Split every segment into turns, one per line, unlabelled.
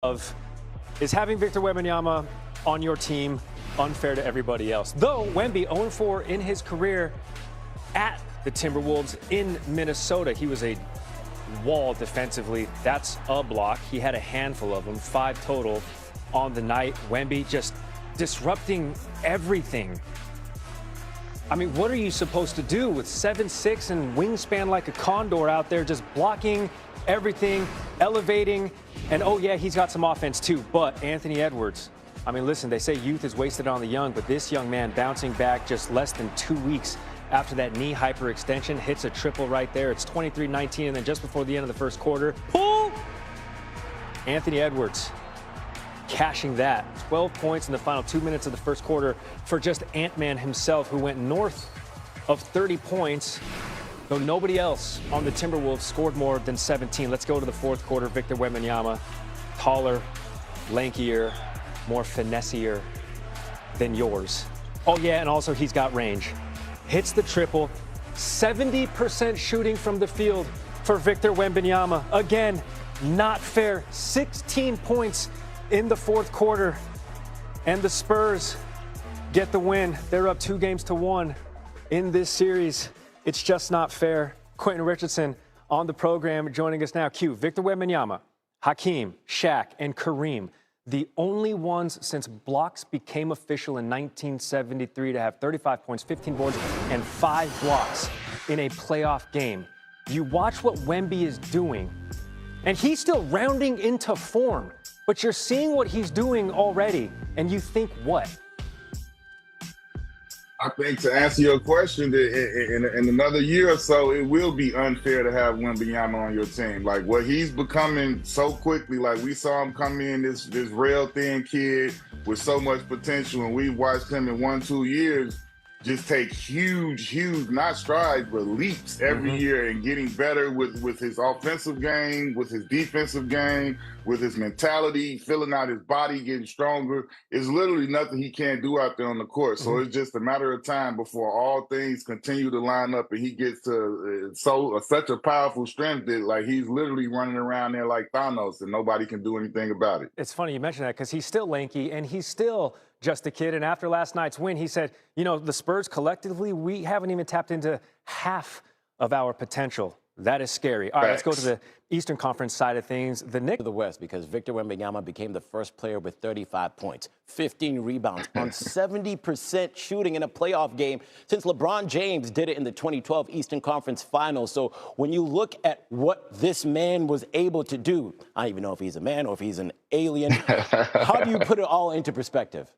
of is having Victor Wembanyama on your team unfair to everybody else? Though Wemby 0-4 in his career at the Timberwolves in Minnesota, he was a wall defensively. That's a block. He had a handful of them, 5 total on the night. Wemby just disrupting everything. I mean, what are you supposed to do with 7'6" and wingspan like a condor out there, just blocking everything, elevating, and oh yeah, he's got some offense too. But Anthony Edwards, I mean, listen, they say youth is wasted on the young, but this young man bouncing back just less than 2 weeks after that knee hyperextension, hits a triple right there. It's 23-19, and then just before the end of the first quarter, pull! Anthony Edwards cashing that. 12 points in the final 2 minutes of the first quarter for just Ant-Man himself, who went north of 30 points, though nobody else on the Timberwolves scored more than 17. Let's go to the fourth quarter. Victor Wembanyama, taller, lankier, more finessier than yours. Oh yeah, and also he's got range. Hits the triple, 70% shooting from the field for Victor Wembanyama. Again, not fair. 16 points in the fourth quarter, and the Spurs get the win. They're up 2-1 in this series. It's just not fair. Quentin Richardson on the program joining us now. Q, Victor Wembanyama, Hakeem, Shaq, and Kareem, the only ones since blocks became official in 1973 to have 35 points, 15 boards, and 5 blocks in a playoff game. You watch what Wemby is doing, and he's still rounding into form, but you're seeing what he's doing already, and you think what?
I think to answer your question, in another year or so, it will be unfair to have Wembanyama on your team. Like what he's becoming so quickly, like we saw him come in, this rail thin kid with so much potential, and we watched him in 1-2 years just take huge, not strides, but leaps every year and getting better with his offensive game, with his defensive game, with his mentality, filling out his body, getting stronger. It's literally nothing he can't do out there on the court. So it's just a matter of time before all things continue to line up and he gets to such a powerful strength that like he's literally running around there like Thanos and nobody can do anything about it.
It's funny you mention that because he's still lanky and he's still just a kid. And after last night's win, he said, you know, the Spurs collectively, we haven't even tapped into half of our potential. That is scary. All right, let's go to the Eastern Conference side of things. The Knicks.
To the West, because Victor Wembanyama became the first player with 35 points, 15 rebounds on 70% shooting in a playoff game since LeBron James did it in the 2012 Eastern Conference Finals. So when you look at what this man was able to do, I don't even know if he's a man or if he's an alien. How do you put it all into perspective?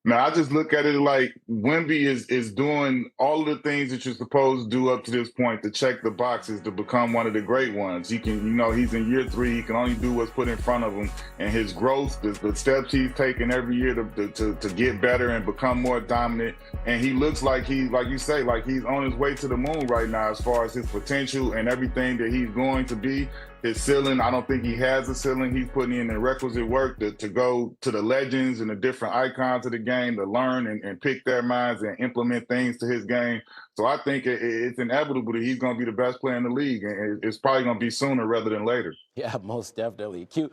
Now, I just look at it like Wemby is doing all of the things that you're supposed to do up to this point to check the boxes to become one of the great ones. He can, you know, he's in year 3. He can only do what's put in front of him. And his growth, the steps he's taking every year to get better and become more dominant. And he looks like like you say, like he's on his way to the moon right now as far as his potential and everything that he's going to be. His ceiling, I don't think he has a ceiling. He's putting in the requisite work to go to the legends and the different icons of the game to learn and pick their minds and implement things to his game. So I think it's inevitable that he's going to be the best player in the league, and it's probably going to be sooner rather than later.
Yeah, most definitely. Q,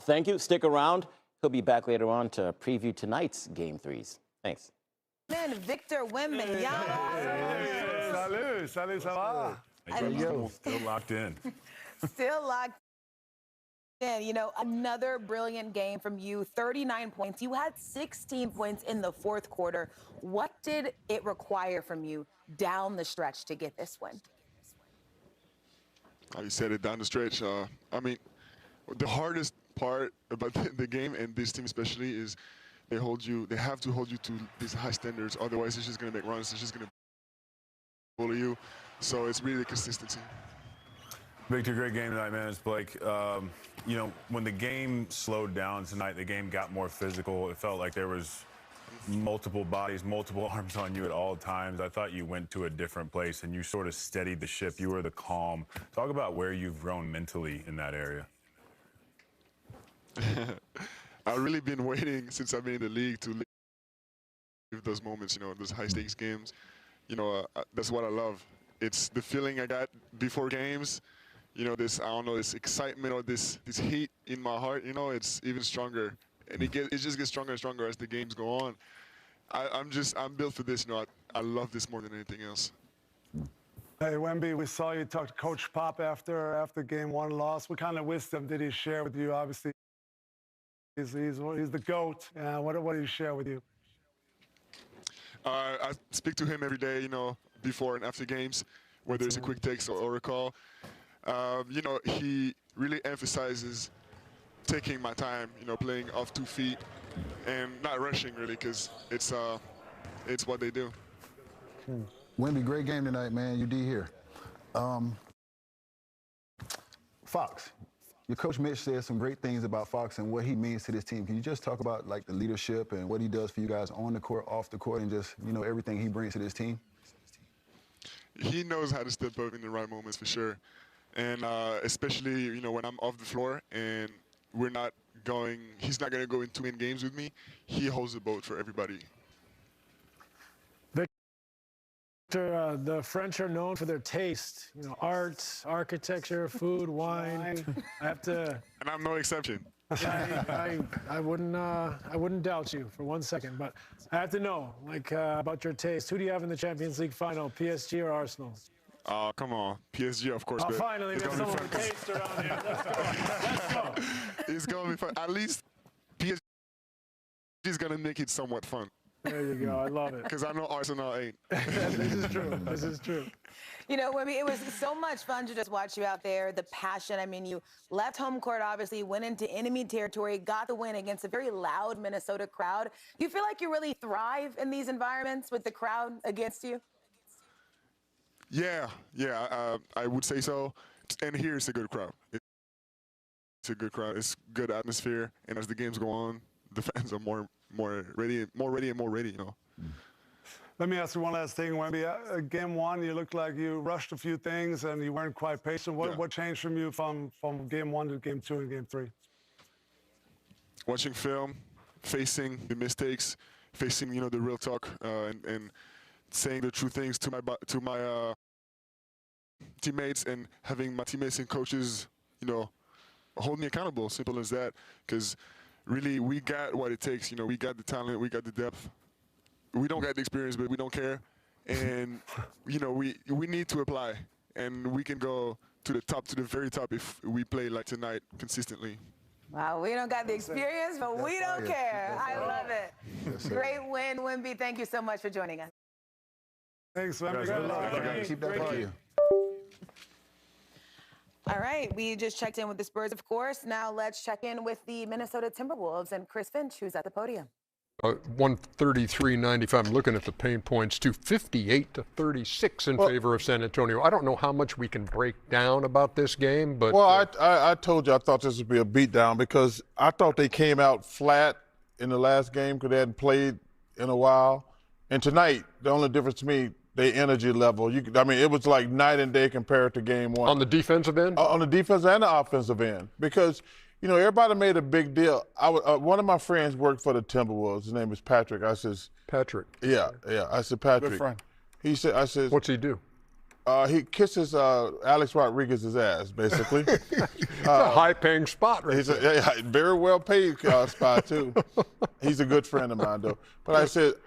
thank you. Stick around. He'll be back later on to preview tonight's Game 3s. Thanks.
Man, Victor Wembanyama.
Salut, ça va? Still locked in.
Still locked in. You know, another brilliant game from you. 39 points. You had 16 points in the fourth quarter. What did it require from you down the stretch to get this win?
You said it, down the stretch. I mean, the hardest part about the game, and this team especially, is they have to hold you to these high standards. Otherwise, it's just going to make runs. It's just going to bully you. So it's really the consistency.
Victor, great game tonight, man. It's Blake. You know, when the game slowed down tonight, the game got more physical. It felt like there was multiple bodies, multiple arms on you at all times. I thought you went to a different place and you sort of steadied the ship. You were the calm. Talk about where you've grown mentally in that area.
I've really been waiting since I've been in the league to live those moments, you know, those high-stakes games. You know, that's what I love. It's the feeling I got before games. you know, this, I don't know, this excitement or this heat in my heart, you know, it's even stronger. And it just gets stronger and stronger as the games go on. I'm built for this, you know, I love this more than anything else.
Hey, Wemby, we saw you talk to Coach Pop after game one loss. What kind of wisdom did he share with you? Obviously, he's the GOAT. What did he share with you?
I speak to him every day, you know, before and after games, whether it's a quick text or a call. You know, he really emphasizes taking my time, you know, playing off 2 feet and not rushing really, because it's what they do.
Wemby, great game tonight, man. UD here. Fox, your coach Mitch said some great things about Fox and what he means to this team. Can you just talk about like the leadership and what he does for you guys on the court, off the court, and just, you know, everything he brings to this team?
He knows how to step up in the right moments for sure, and especially, you know, when I'm off the floor and he's not going to go in 2-win games with me. He holds the boat for everybody.
Victor, the French are known for their taste. You know, art, architecture, food, wine. I have to.
And I'm no exception.
I wouldn't doubt you for 1 second, but I have to know, like, about your taste. Who do you have in the Champions League final, PSG or Arsenal?
Oh, come on. PSG, of course.
Oh, finally, there's someone with taste around here. Let's go.
It's going to be fun. At least PSG is going to make it somewhat fun.
There you go. I love it.
Because I know Arsenal ain't.
This is true. This is true.
You know, Wemby, it was so much fun to just watch you out there, the passion. I mean, you left home court, obviously, went into enemy territory, got the win against a very loud Minnesota crowd. Do you feel like you really thrive in these environments with the crowd against you?
Yeah, I would say so. And here it's a good crowd. It's a good crowd. It's good atmosphere. And as the games go on, the fans are more ready, you know.
Let me ask you one last thing, Wemby. Game one, you looked like you rushed a few things and you weren't quite patient. What changed from you from game one to game two and game three?
Watching film, facing the mistakes, facing, you know, the real talk, and saying the true things to my teammates, and having my teammates and coaches, you know, hold me accountable. Simple as that. Because really, we got what it takes. You know, we got the talent, we got the depth. We don't got the experience, but we don't care. And, you know, we need to apply. And we can go to the top, to the very top, if we play like tonight consistently.
Wow, we don't got the experience, but we don't care. I love it.
Yes,
Great win, Wemby. Thank you so much for joining us.
Thanks, Wemby. Good luck.
Keep that part of you.
All right, we just checked in with the Spurs, of course. Now let's check in with the Minnesota Timberwolves and Chris Finch, who's at the podium.
133-95. I'm looking at the pain points to 58-36 in favor of San Antonio. I don't know how much we can break down about this game, but
well, I told you I thought this would be a beatdown because I thought they came out flat in the last game because they hadn't played in a while. And tonight, the only difference to me, their energy level. I mean, it was like night and day compared to game one.
On the defensive end?
On the defense and the offensive end, because you know, everybody made a big deal. One of my friends worked for the Timberwolves. His name is Patrick. I says,
Patrick.
Yeah. I said, Patrick.
Good friend.
He said, I said,
what's he do?
He kisses Alex Rodriguez's ass, basically.
It's a high-paying spot, right?
He's a very well-paid spot too. He's a good friend of mine, though. But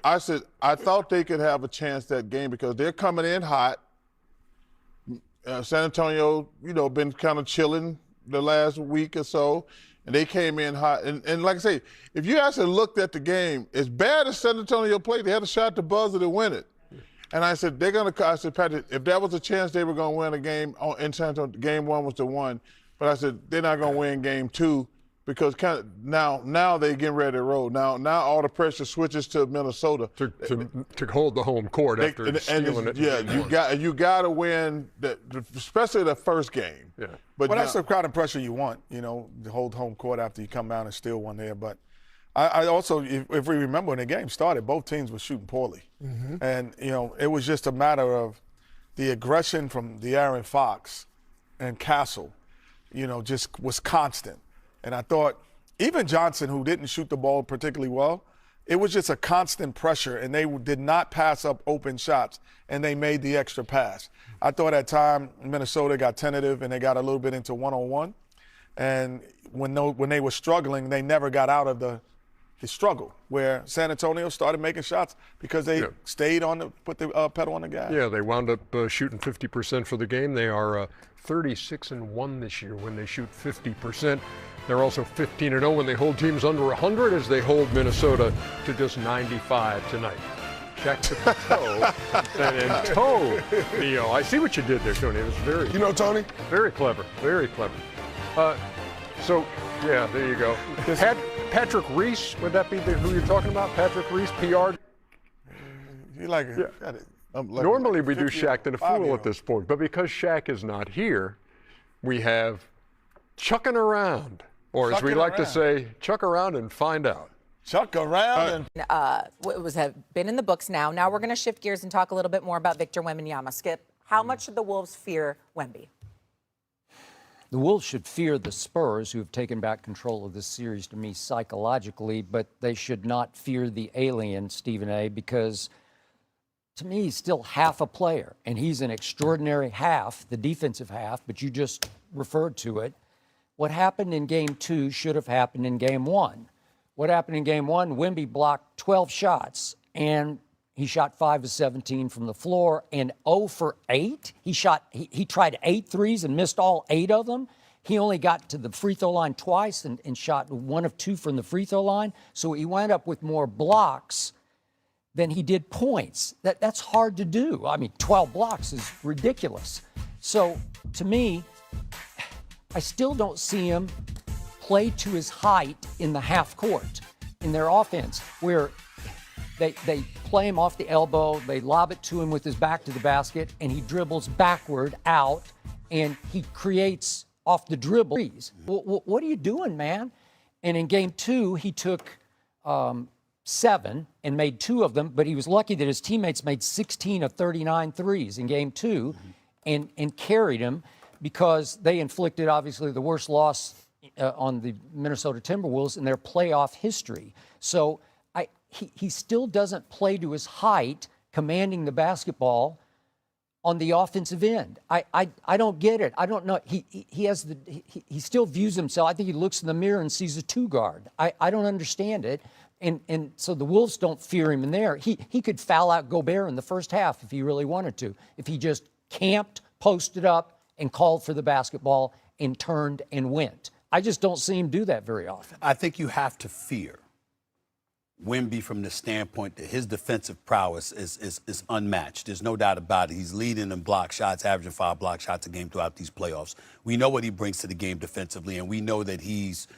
I said, I thought they could have a chance that game because they're coming in hot. San Antonio, you know, been kind of chilling the last week or so, and they came in hot. And like I say, if you actually looked at the game, as bad as San Antonio played, they had a shot at the buzzer to win it. And I said, I said, Patrick, if there was a chance they were going to win a game in San Antonio, game one was the one. But I said, they're not going to win game two because now they're getting ready to roll. Now all the pressure switches to Minnesota.
To hold the home court after stealing it.
Yeah, you got to win, especially the first game.
Yeah.
But that's the crowd and pressure you want, you know, to hold home court after you come down and steal one there. But I also, if we remember when the game started, both teams were shooting poorly. Mm-hmm. And, you know, it was just a matter of the aggression from De'Aaron Fox and Castle, you know, just was constant. And I thought even Johnson, who didn't shoot the ball particularly well, it was just a constant pressure, and they did not pass up open shots, and they made the extra pass. I thought at time Minnesota got tentative, and they got a little bit into one-on-one. And when they were struggling, they never got out of the struggle, where San Antonio started making shots because they stayed on put the pedal on the gas.
Yeah, they wound up shooting 50% for the game. They are 36-1 this year when they shoot 50%. They're also 15-0 when they hold teams under 100, as they hold Minnesota to just 95 tonight. Shaq took the toe and Antonio. I see what you did there, Tony. It was very,
you know, Tony,
very clever, very clever. So, yeah, there you go. Patrick Reese, would that be who you're talking about? Patrick Reese, PR?
You like it?
Yeah. Normally we do Shaq to the fool at this point, but because Shaq is not here, we have chucking around, or as we like to say, chuck around and find out.
Chuck around
have been in the books now. Now we're going to shift gears and talk a little bit more about Victor Wembanyama. Skip, how much should the Wolves fear Wemby?
The Wolves should fear the Spurs, who have taken back control of this series to me psychologically, but they should not fear the alien, Stephen A., because to me he's still half a player, and he's an extraordinary half, the defensive half, but you just referred to it. What happened in Game 2 should have happened in Game 1. What happened in Game 1, Wemby blocked 12 shots, and he shot 5 of 17 from the floor and 0 for 8. He tried 8 threes and missed all 8 of them. He only got to the free throw line twice and shot 1 of 2 from the free throw line. So he wound up with more blocks than he did points. That's hard to do. I mean, 12 blocks is ridiculous. So to me, I still don't see him play to his height in the half court in their offense, where they play him off the elbow, they lob it to him with his back to the basket, and he dribbles backward out, and he creates off the dribble. What are you doing, man? And in Game 2, he took 7 and made 2 of them, but he was lucky that his teammates made 16 of 39 threes in Game 2 and carried him, because they inflicted, obviously, the worst loss on the Minnesota Timberwolves in their playoff history. So he still doesn't play to his height, commanding the basketball on the offensive end. I don't get it. I don't know. He still views himself. I think he looks in the mirror and sees a 2-guard. I don't understand it. And so the Wolves don't fear him in there. He could foul out Gobert in the first half if he really wanted to, if he just camped, posted up, and called for the basketball and turned and went. I just don't see him do that very often.
I think you have to fear Wemby from the standpoint that his defensive prowess is unmatched. There's no doubt about it. He's leading in block shots, averaging 5 block shots a game throughout these playoffs. We know what he brings to the game defensively, and we know that he's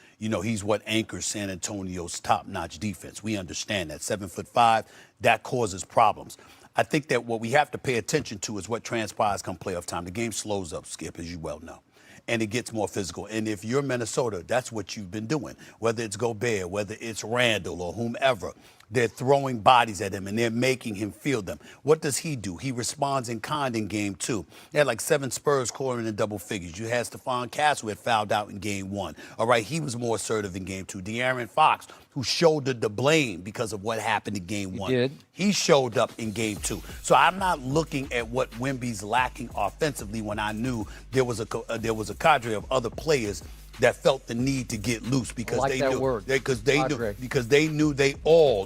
what anchors San Antonio's top-notch defense. We understand that. 7'5", that causes problems. I think that what we have to pay attention to is what transpires come playoff time. The game slows up, Skip, as you well know, and it gets more physical. And if you're Minnesota, that's what you've been doing. Whether it's Gobert, whether it's Randall or whomever, they're throwing bodies at him and they're making him feel them. What does he do? He responds in kind in Game 2. He had like 7 Spurs scoring in double figures. You had Stephon Castle who had fouled out in Game 1. All right, he was more assertive in Game 2. De'Aaron Fox, who shouldered the blame because of what happened in Game 1. He showed up in Game 2. So I'm not looking at what Wemby's lacking offensively when I knew there was a cadre of other players that felt the need to get loose because they knew they all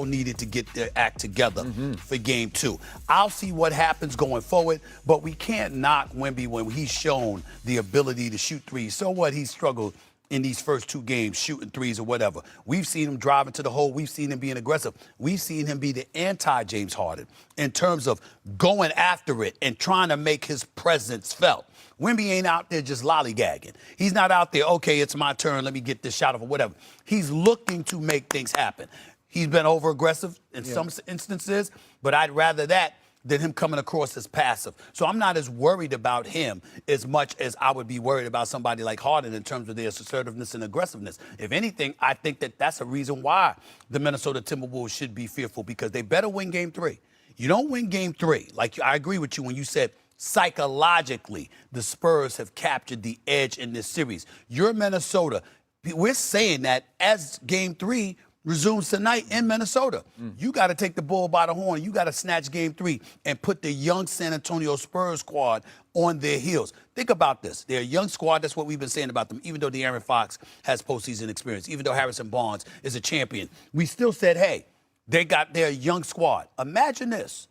needed to get their act together for Game 2. I'll see what happens going forward, but we can't knock Wemby when he's shown the ability to shoot threes. So what? He struggled in these first 2 games shooting threes or whatever. We've seen him driving to the hole. We've seen him being aggressive. We've seen him be the anti-James Harden in terms of going after it and trying to make his presence felt. Wemby ain't out there just lollygagging. He's not out there, okay, it's my turn, let me get this shot off or whatever. He's looking to make things happen. He's been over-aggressive in some instances, but I'd rather that than him coming across as passive. So I'm not as worried about him as much as I would be worried about somebody like Harden in terms of their assertiveness and aggressiveness. If anything, I think that that's a reason why the Minnesota Timberwolves should be fearful, because they better win Game 3. You don't win Game 3. Like, I agree with you when you said psychologically the Spurs have captured the edge in this series. You're Minnesota. We're saying that as Game 3 resumes tonight in Minnesota. You got to take the bull by the horn. You got to snatch game 3 and put the young San Antonio Spurs squad on their heels. Think about this. They're a young squad. That's what we've been saying about them. Even though De'Aaron Fox has postseason experience, even though Harrison Barnes is a champion, we still said, hey, they got their young squad. Imagine this.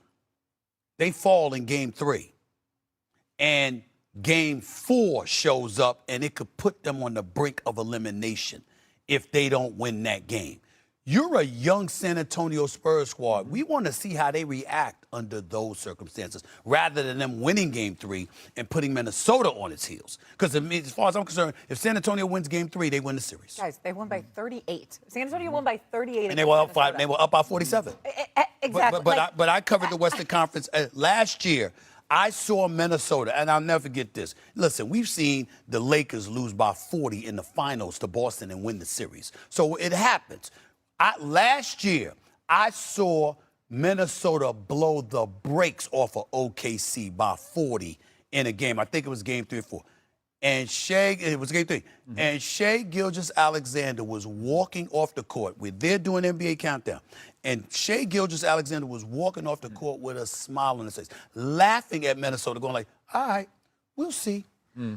They fall in game 3. And game 4 shows up, and it could put them on the brink of elimination if they don't win that game. You're a young San Antonio Spurs squad. We want to see how they react under those circumstances rather than them winning game 3 and putting Minnesota on its heels. Because as far as I'm concerned, if San Antonio wins game 3, they win the series.
Guys, they won by 38. San Antonio won by 38.
And they were up 5. They were up by 47.
Exactly.
But I covered the Western Conference last year. I saw Minnesota, and I'll never forget this. Listen, we've seen the Lakers lose by 40 in the finals to Boston and win the series. So it happens. Last year, I saw Minnesota blow the brakes off of OKC by 40 in a game. I think it was game 3 or 4. And it was game 3. And Shai Gilgeous-Alexander was walking off the court. They're doing NBA Countdown. And Shai Gilgeous-Alexander was walking off the court with a smile on his face, laughing at Minnesota, going like, all right, we'll see.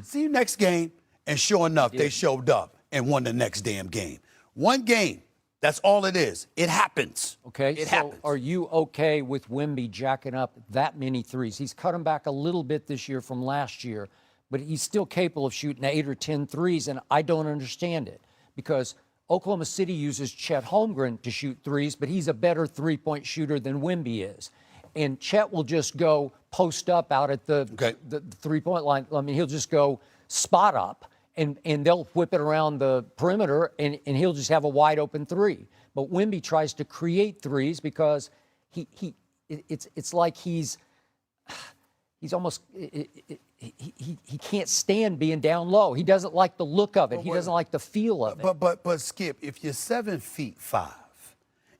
See you next game. And sure enough, they showed up and won the next damn game. One game. That's all it is. It happens.
Okay,
it
so
happens.
are you okay with Wemby jacking up that many threes? He's cut him back a little bit this year from last year, but he's still capable of shooting 8 or 10 threes, and I don't understand it because Oklahoma City uses Chet Holmgren to shoot threes, but he's a better three-point shooter than Wemby is. And Chet will just go post up out at the three-point line. I mean, he'll just go spot up. And they'll whip it around the perimeter, and he'll just have a wide open 3. But Wemby tries to create threes because it's like he's almost he can't stand being down low. He doesn't like the look of it. He doesn't like the feel of it.
But Skip, if you're 7'5"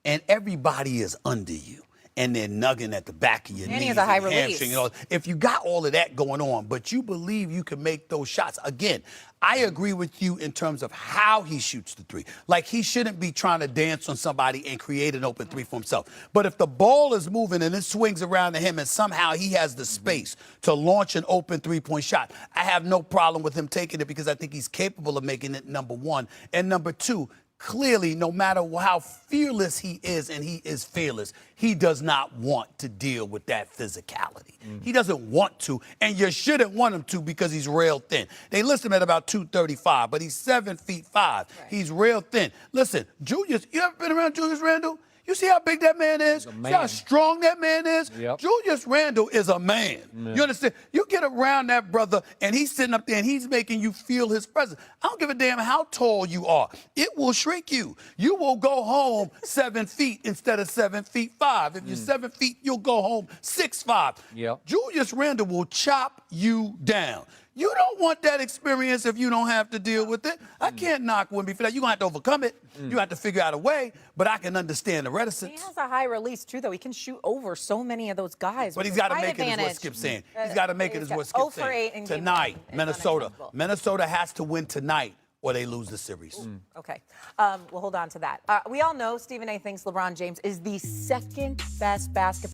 and everybody is under you, and they're nugging at the back of your knees.
And he has a high release.
You know, if you got all of that going on, but you believe you can make those shots, again, I agree with you in terms of how he shoots the 3. Like, he shouldn't be trying to dance on somebody and create an open 3 for himself. But if the ball is moving and it swings around to him and somehow he has the space to launch an open 3-point shot, I have no problem with him taking it because I think he's capable of making it, number 1. And number 2, clearly, no matter how fearless he is, and he is fearless, he does not want to deal with that physicality. He doesn't want to, and you shouldn't want him to because he's rail thin. They list him at about 235, but he's 7'5". Right. He's rail thin. Listen, Julius, you ever been around Julius Randle? You see how big that man is? See how strong that man is? Yep. Julius Randle is a man. You understand? You get around that brother, and he's sitting up there, and he's making you feel his presence. I don't give a damn how tall you are. It will shrink you. You will go home 7 feet instead of 7'5". If you're 7 feet, you'll go home 6'5".
Yep.
Julius Randle will chop you down. You don't want that experience if you don't have to deal with it. I can't knock Wemby for that. You're going to have to overcome it. You have to figure out a way, but I can understand the reticence.
He has a high release, too, though. He can shoot over so many of those guys.
But he's got to make it, is what Skip's saying. He's got to make it, is what Skip's saying. Tonight, Minnesota. Minnesota has to win tonight or they lose the series.
Okay. We'll hold on to that. We all know Stephen A. thinks LeBron James is the second best basketball